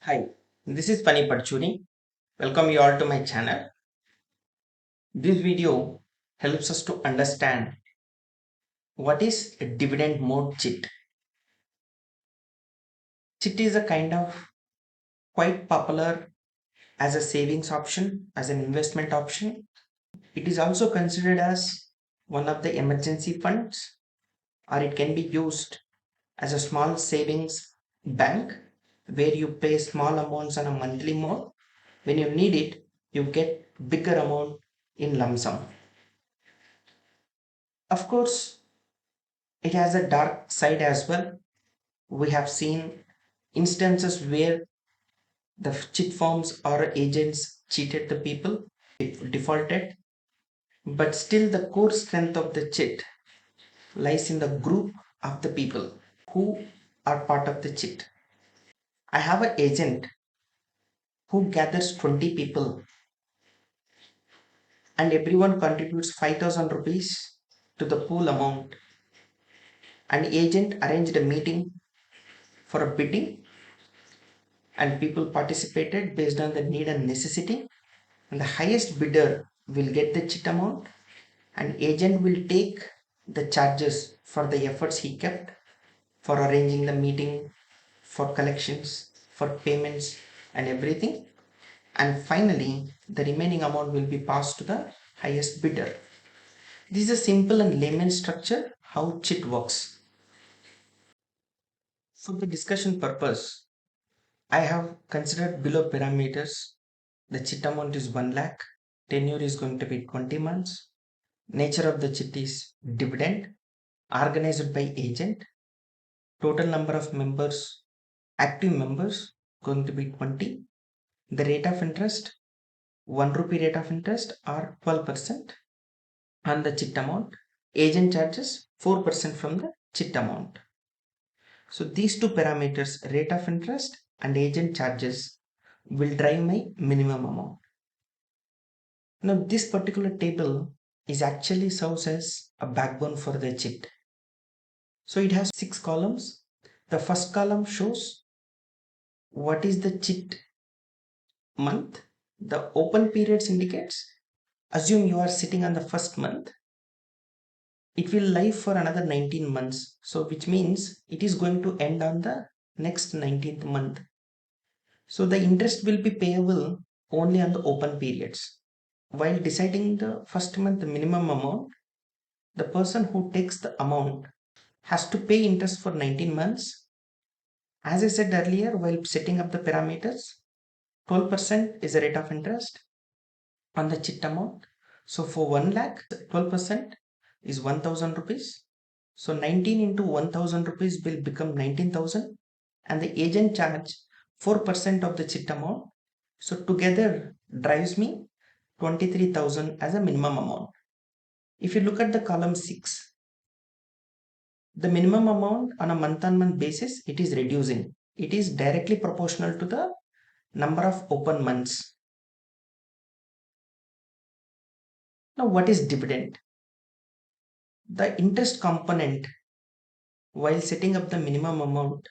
Hi, this is Pani Parchuni. Welcome you all to my channel. This video helps us to understand what is a dividend mode chit. Chit is a kind of quite popular as a savings option, as an investment option. It is also considered as one of the emergency funds, or it can be used as a small savings bank where you pay small amounts on a monthly mode. When you need it, you get bigger amount in lump sum. Of course, it has a dark side as well. We have seen instances where the cheat firms or agents cheated the people, defaulted, but still the core strength of the cheat lies in the group of the people who are part of the cheat. I have an agent who gathers 20 people and everyone contributes 5,000 rupees to the pool amount. An agent arranged a meeting for a bidding and people participated based on the need and necessity, and the highest bidder will get the chit amount, and agent will take the charges for the efforts he kept for arranging the meeting, for collections, for payments and everything, and finally the remaining amount will be passed to the highest bidder. This is a simple and layman structure how chit works. For the discussion purpose, I have considered below parameters. The chit amount is 1 lakh, tenure is going to be 20 months, nature of the chit is dividend, organized by agent, total number of members, active members going to be 20, the rate of interest, 1 rupee rate of interest or 12% on the chit amount, agent charges 4% from the chit amount. So these two parameters, rate of interest and agent charges, will drive my minimum amount. Now this particular table is actually serves as a backbone for the chit. So it has 6 columns. The first column shows what is the chit month. The open periods indicates, assume you are sitting on the first month, it will live for another 19 months. So which means it is going to end on the next 19th month. So the interest will be payable only on the open periods. While deciding the first month minimum amount, the person who takes the amount has to pay interest for 19 months. As I said earlier, while setting up the parameters, 12% is the rate of interest on the chit amount. So for 1 lakh, 12% is 1000 rupees. So 19 into 1000 rupees will become 19,000, and the agent charge 4% of the chit amount. So together drives me 23,000 as a minimum amount. If you look at the column 6, the minimum amount on a month on month basis, it is reducing. It is directly proportional to the number of open months. Now what is dividend? The interest component while setting up the minimum amount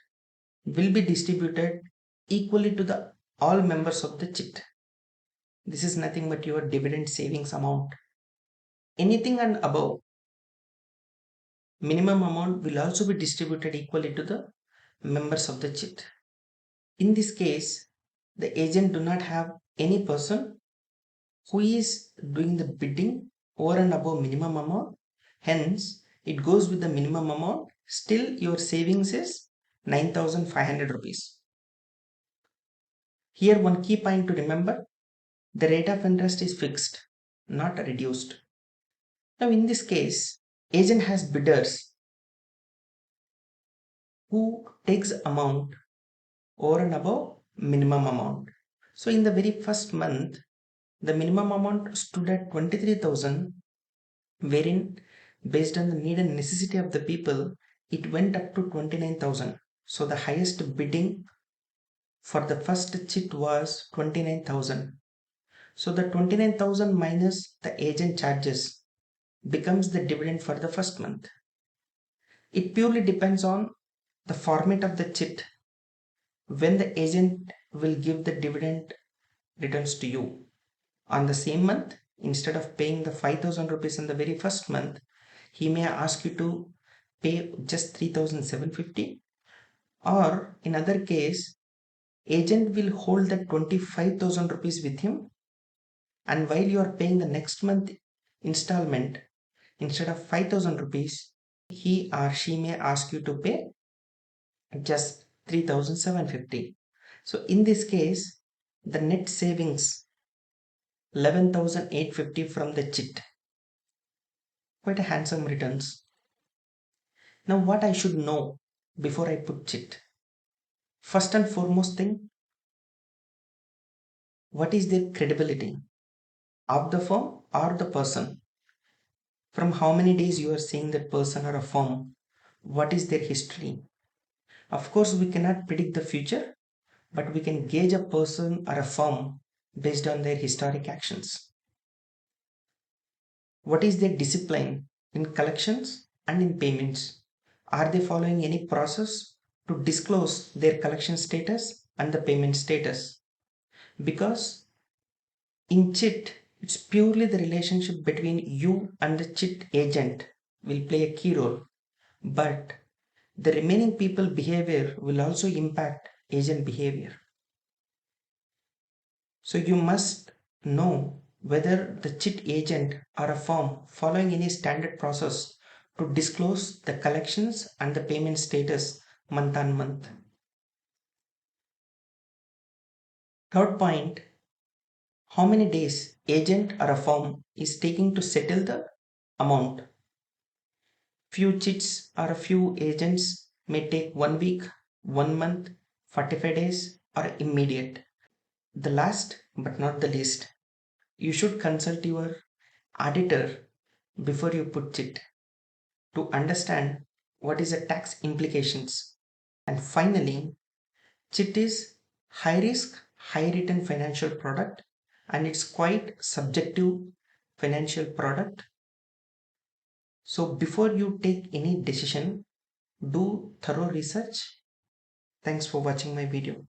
will be distributed equally to the all members of the chit. This is nothing but your dividend savings amount. Anything and above minimum amount will also be distributed equally to the members of the chit. In this case, the agent do not have any person who is doing the bidding over and above minimum amount. Hence, it goes with the minimum amount. Still, your savings is 9,500 rupees. Here, one key point to remember, the rate of interest is fixed, not reduced. Now, in this case, agent has bidders who takes amount over and above minimum amount. So, in the very first month, the minimum amount stood at 23,000, wherein based on the need and necessity of the people, it went up to 29,000. So the highest bidding for the first chit was 29,000. So the 29,000 minus the agent charges becomes the dividend for the first month. It purely depends on the format of the chit, when the agent will give the dividend returns to you on the same month. Instead of paying the 5,000 rupees in the very first month, he may ask you to pay just 3,750, or in other case, agent will hold the 25,000 rupees with him, and while you are paying the next month installment, instead of 5,000 rupees, he or she may ask you to pay just 3,750. So in this case, the net savings 11,850 from the chit. Quite a handsome returns. Now what I should know before I put chit? First and foremost thing, what is their credibility of the firm or the person? From how many days you are seeing that person or a firm? What is their history? Of course, we cannot predict the future, but we can gauge a person or a firm based on their historic actions. What is their discipline in collections and in payments? Are they following any process to disclose their collection status and the payment status? Because in chit, it's purely the relationship between you and the chit agent will play a key role, but the remaining people behavior will also impact agent behavior. So you must know whether the chit agent or a firm following any standard process to disclose the collections and the payment status month on month. Third point, how many days agent or a firm is taking to settle the amount. Few chits or a few agents may take 1 week, 1 month, 45 days, or immediate. The last but not the least, you should consult your auditor before you put chit to understand what is the tax implications. And finally, chit is high risk, high return financial product, and it's quite subjective financial product. So before you take any decision, do thorough research. Thanks for watching my video.